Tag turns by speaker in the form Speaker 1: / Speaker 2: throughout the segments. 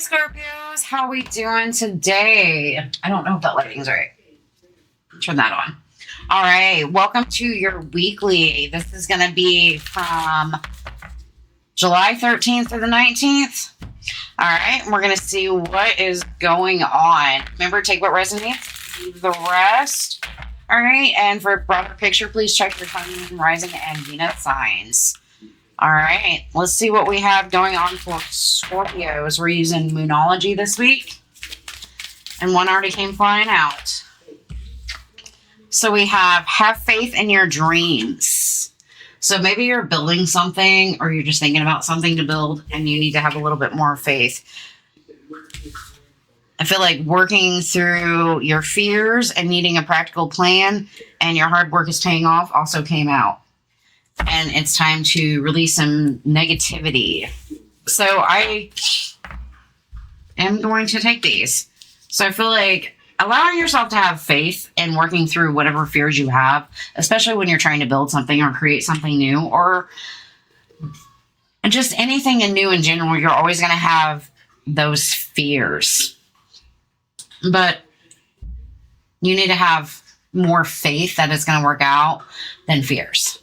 Speaker 1: Scorpios, how we doing today? I don't know if that lighting's right. Turn that on. All right, welcome to your weekly. This is going to be from July 13th to the 19th. All right, we're going to see what is going on. Remember, take what resonates, leave the rest. All right, and for a broader picture, please check your sun, moon, rising, and Venus signs. All right, let's see what we have going on for Scorpios. We're using Moonology this week, and one already came flying out. So we have faith in your dreams. So maybe you're building something, or you're just thinking about something to build, and you need to have a little bit more faith. I feel like working through your fears and needing a practical plan, and your hard work is paying off, also came out. And it's time to release some negativity. So I am going to take these. So I feel like allowing yourself to have faith and working through whatever fears you have, especially when you're trying to build something or create something new, or just anything new in general, you're always going to have those fears. But you need to have more faith that it's going to work out than fears.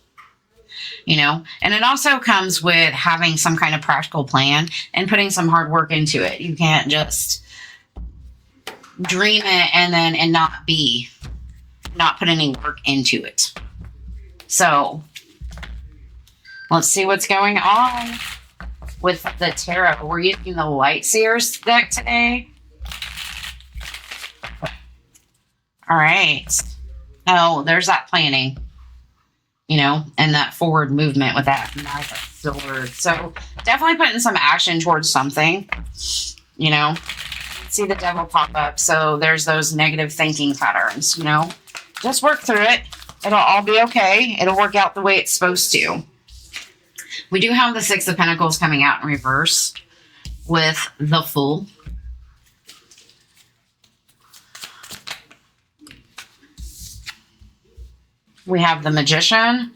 Speaker 1: You know, and it also comes with having some kind of practical plan and putting some hard work into it. You can't just dream it and not put any work into it. So let's see what's going on with the tarot. We're using the Light Seers deck today. All right. Oh, there's that planning. You know, and that forward movement with that Knight of Swords. So definitely putting some action towards something, you know. See the Devil pop up. So there's those negative thinking patterns, you know. Just work through it. It'll all be okay. It'll work out the way it's supposed to. We do have the Six of Pentacles coming out in reverse with the Fool. We have the Magician.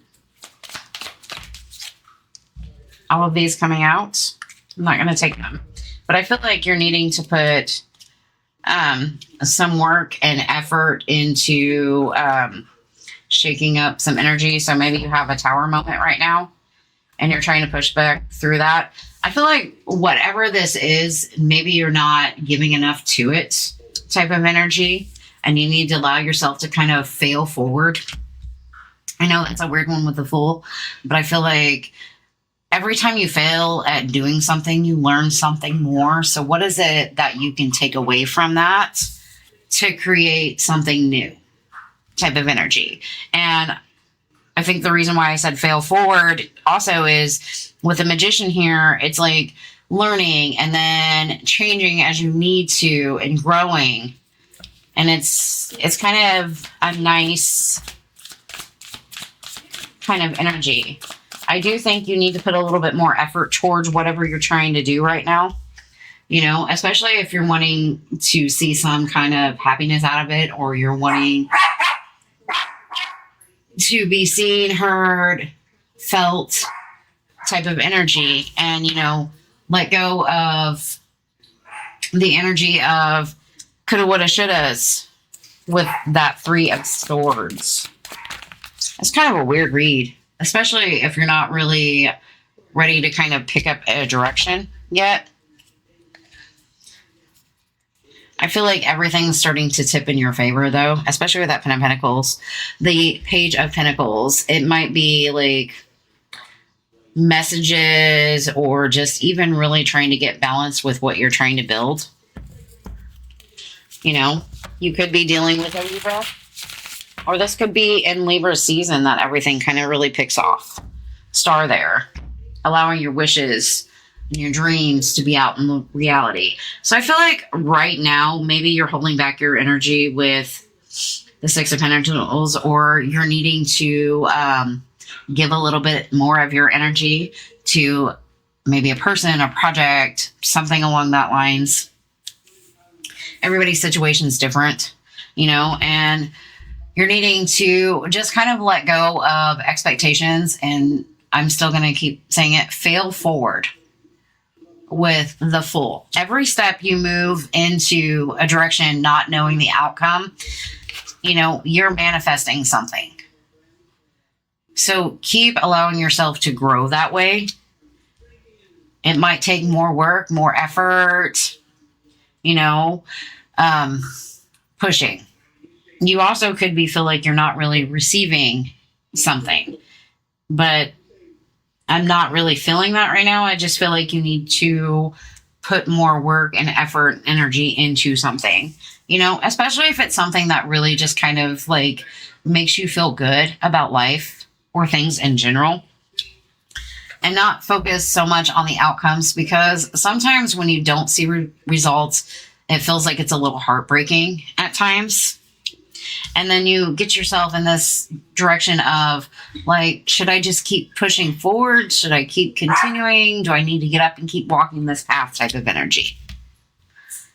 Speaker 1: All of these coming out. I'm not going to take them. But I feel like you're needing to put some work and effort into shaking up some energy. So maybe you have a Tower moment right now, and you're trying to push back through that. I feel like whatever this is, maybe you're not giving enough to it type of energy, and you need to allow yourself to kind of fail forward. I know that's a weird one with the Fool, but I feel like every time you fail at doing something, you learn something more. So what is it that you can take away from that to create something new type of energy? And I think the reason why I said fail forward also is with the Magician here, it's like learning and then changing as you need to and growing. And it's kind of a nice kind of energy. I do think you need to put a little bit more effort towards whatever you're trying to do right now, you know, especially if you're wanting to see some kind of happiness out of it, or you're wanting to be seen, heard, felt type of energy, and, you know, let go of the energy of coulda, woulda, shouldas with that Three of Swords. It's kind of a weird read, especially if you're not really ready to kind of pick up a direction yet. I feel like everything's starting to tip in your favor, though, especially with that Ten of Pentacles. The Page of Pentacles, it might be like messages or just even really trying to get balance with what you're trying to build. You know, you could be dealing with a Libra. Or this could be in Libra season that everything kind of really picks off. Star there. Allowing your wishes and your dreams to be out in the reality. So I feel like right now, maybe you're holding back your energy with the Six of Pentacles, or you're needing to give a little bit more of your energy to maybe a person, a project, something along that lines. Everybody's situation is different, you know, and you're needing to just kind of let go of expectations, and I'm still going to keep saying it, fail forward. with the Fool. Every step you move into a direction not knowing the outcome, you're manifesting something. So keep allowing yourself to grow that way. It might take more work, more effort, pushing. You also could feel like you're not really receiving something, but I'm not really feeling that right now. I just feel like you need to put more work and effort, energy into something, especially if it's something that really just kind of like makes you feel good about life or things in general, and not focus so much on the outcomes, because sometimes when you don't see results, it feels like it's a little heartbreaking at times. And then you get yourself in this direction of like, should I just keep pushing forward? Should I keep continuing? Do I need to get up and keep walking this path type of energy?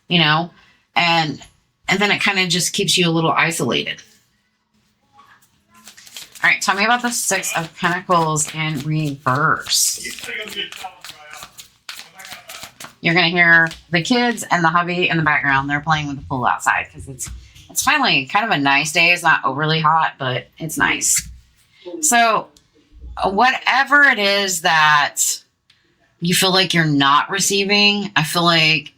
Speaker 1: And then it kind of just keeps you a little isolated. All right, tell me about the Six of Pentacles in reverse. You're going to hear the kids and the hubby in the background. They're playing with the pool outside because it's finally kind of a nice day. It's not overly hot, but it's nice. So whatever it is that you feel like you're not receiving, I feel like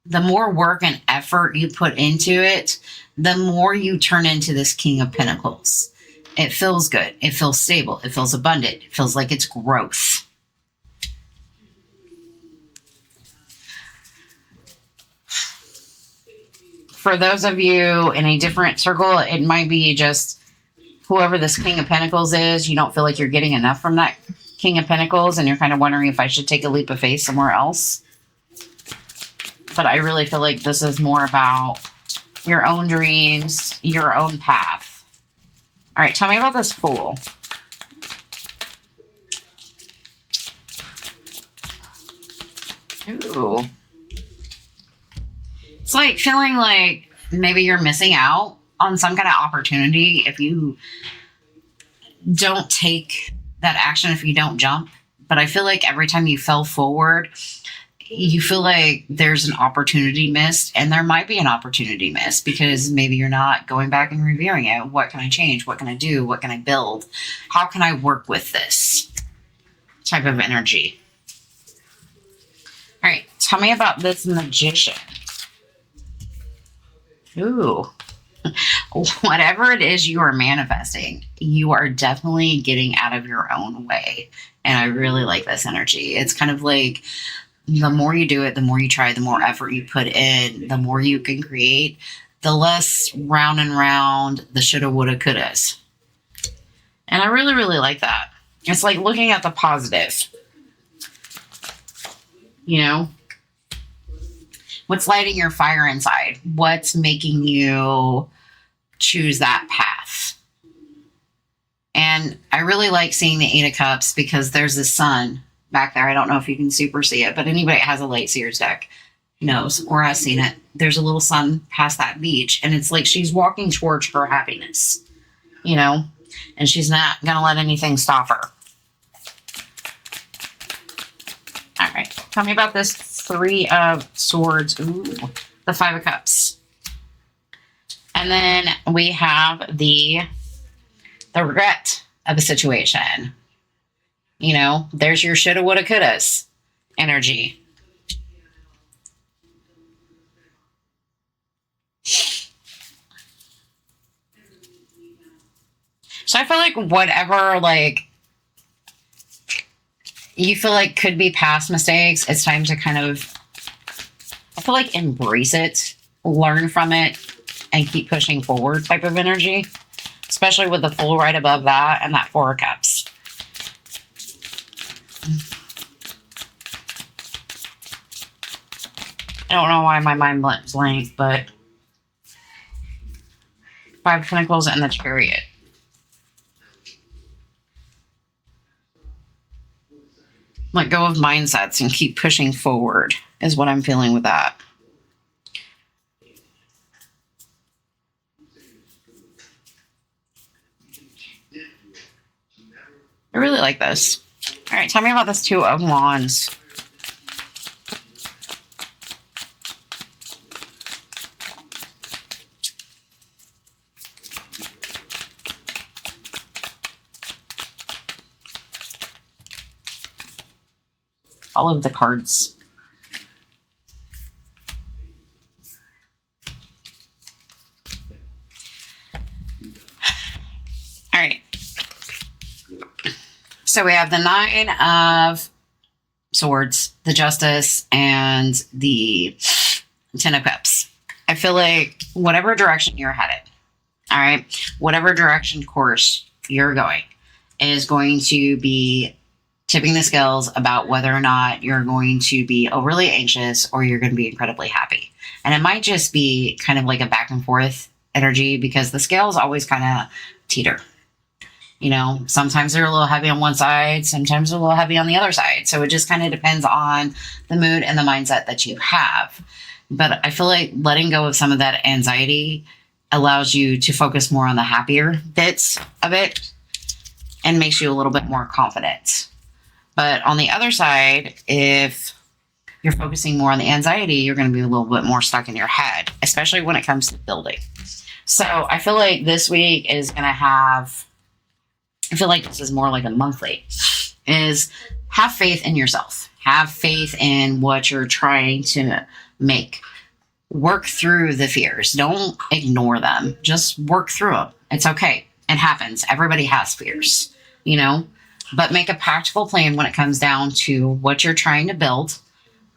Speaker 1: the more work and effort you put into it, the more you turn into this King of Pentacles. It feels good. It feels stable. It feels abundant. It feels like it's growth. For those of you in a different circle, it might be just whoever this King of Pentacles is, you don't feel like you're getting enough from that King of Pentacles, and you're kind of wondering if I should take a leap of faith somewhere else. But I really feel like this is more about your own dreams, your own path. All right, tell me about this Fool. Ooh. It's like feeling like maybe you're missing out on some kind of opportunity if you don't take that action, if you don't jump. But I feel like every time you fell forward, you feel like there's an opportunity missed, and there might be an opportunity missed because maybe you're not going back and reviewing it. What can I change? What can I do? What can I build? How can I work with this type of energy? All right, tell me about this Magician. Ooh. Whatever it is you are manifesting, you are definitely getting out of your own way. And I really like this energy. It's kind of like the more you do it, the more you try, the more effort you put in, the more you can create, the less round and round the shoulda, woulda, couldas. And I really, really like that. It's like looking at the positive. What's lighting your fire inside? What's making you choose that path? And I really like seeing the Eight of Cups because there's the sun back there. I don't know if you can super see it, but anybody that has a light seers deck knows or has seen it. There's a little sun past that beach, and it's like she's walking towards her happiness, and she's not going to let anything stop her. All right. Tell me about this Three of Swords. Ooh, the Five of Cups. And then we have the regret of a situation. There's your shoulda, woulda, couldas energy. So I feel like whatever, you feel like could be past mistakes, it's time to kind of, I feel like, embrace it, learn from it, and keep pushing forward type of energy, especially with the Fool right above that and that Four of Cups. I don't know why my mind went blank, but Five of Pentacles and the Chariot. Let go of mindsets and keep pushing forward is what I'm feeling with that. I really like this. All right, tell me about this Two of Wands. all of the cards. All right. So we have the Nine of Swords, the Justice, and the Ten of Cups. I feel like whatever direction you're headed, all right, whatever direction course you're going is going to be tipping the scales about whether or not you're going to be overly anxious or you're going to be incredibly happy. And it might just be kind of like a back and forth energy because the scales always kind of teeter. You know, sometimes they're a little heavy on one side, sometimes they're a little heavy on the other side. So it just kind of depends on the mood and the mindset that you have. But I feel like letting go of some of that anxiety allows you to focus more on the happier bits of it and makes you a little bit more confident. But on the other side, if you're focusing more on the anxiety, you're going to be a little bit more stuck in your head, especially when it comes to building. So I feel like this week is going to have, I feel like this is more like a monthly, is have faith in yourself. Have faith in what you're trying to make. Work through the fears. Don't ignore them. Just work through them. It's okay. It happens. Everybody has fears, you know, but make a practical plan when it comes down to what you're trying to build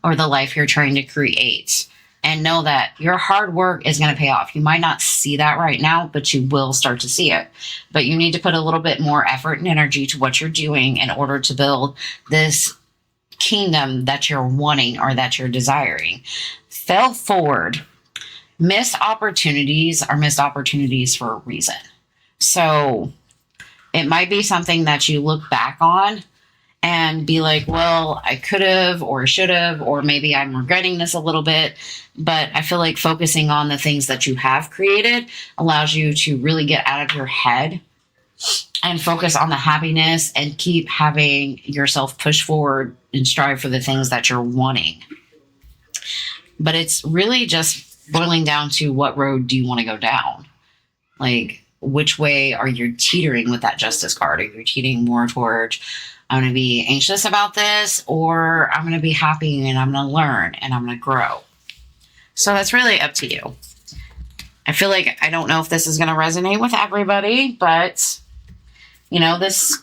Speaker 1: or the life you're trying to create. And know that your hard work is going to pay off. You might not see that right now, but you will start to see it. But you need to put a little bit more effort and energy to what you're doing in order to build this kingdom that you're wanting or that you're desiring. Fail forward. Missed opportunities are missed opportunities for a reason. So it might be something that you look back on and be like, well, I could have or should have, or maybe I'm regretting this a little bit. But I feel like focusing on the things that you have created allows you to really get out of your head and focus on the happiness and keep having yourself push forward and strive for the things that you're wanting. But it's really just boiling down to what road do you want to go down? Like, which way are you teetering with that Justice card? Are you teetering more towards, I'm going to be anxious about this, or I'm going to be happy and I'm going to learn and I'm going to grow? So that's really up to you. I feel like I don't know if this is going to resonate with everybody, but, you know, this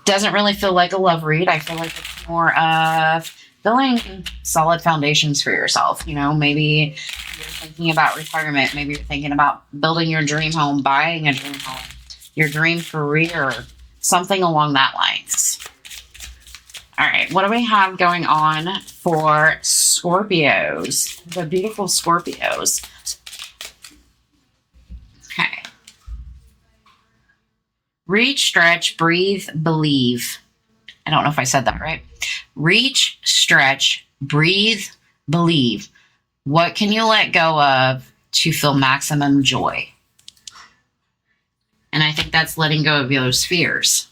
Speaker 1: doesn't really feel like a love read. I feel like it's more of building solid foundations for yourself. You know, maybe you're thinking about retirement. Maybe you're thinking about building your dream home, buying a dream home, your dream career, something along that lines. All right, what do we have going on for Scorpios? The beautiful Scorpios. Okay. Reach, stretch, breathe, believe. I don't know if I said that right. Reach, stretch, breathe, believe. What can you let go of to feel maximum joy? And I think that's letting go of those fears.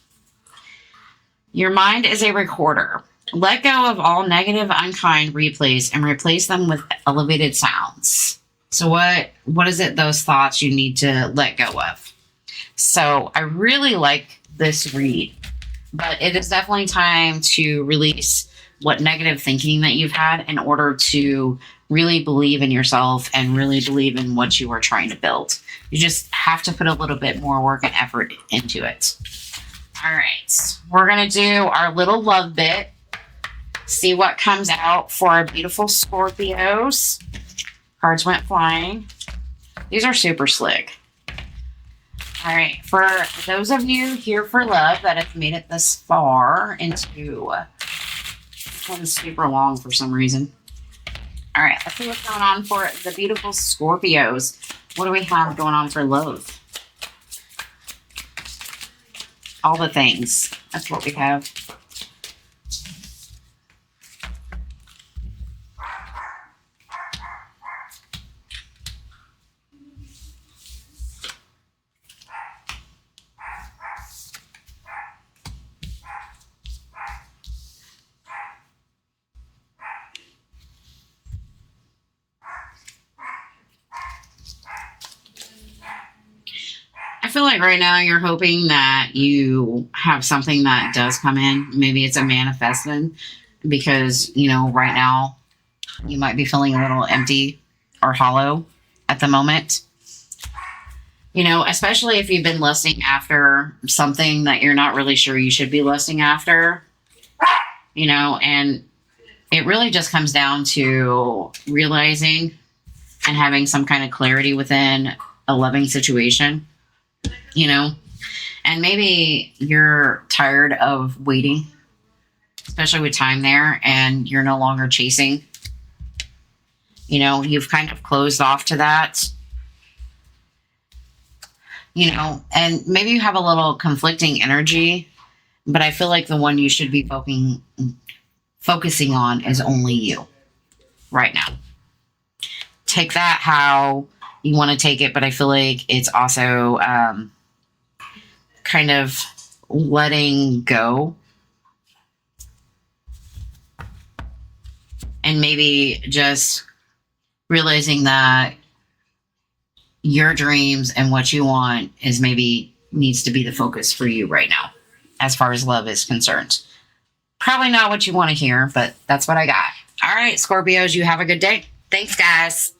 Speaker 1: Your mind is a recorder. Let go of all negative, unkind replays and replace them with elevated sounds. So what is it, those thoughts you need to let go of? So I really like this read, but it is definitely time to release what negative thinking that you've had in order to really believe in yourself and really believe in what you are trying to build. You just have to put a little bit more work and effort into it. All right, we're going to do our little love bit. See what comes out for our beautiful Scorpios. Cards went flying. These are super slick. All right, for those of you here for love that have made it this far into, this one's super long for some reason. All right, let's see what's going on for the beautiful Scorpios. What do we have going on for love? All the things. That's what we have. I feel like right now you're hoping that you have something that does come in. Maybe it's a manifesting because, you know, right now you might be feeling a little empty or hollow at the moment. You know, especially if you've been lusting after something that you're not really sure you should be lusting after, you know, and it really just comes down to realizing and having some kind of clarity within a loving situation, you know, and maybe you're tired of waiting, especially with time there, and you're no longer chasing. You know, you've kind of closed off to that, you know, and maybe you have a little conflicting energy, but I feel like the one you should be focusing on is only you right now. Take that how you want to take it, but I feel like it's also kind of letting go and maybe just realizing that your dreams and what you want is maybe needs to be the focus for you right now as far as love is concerned. Probably not what you want to hear, but that's what I got. All right, Scorpios, you have a good day. Thanks, guys.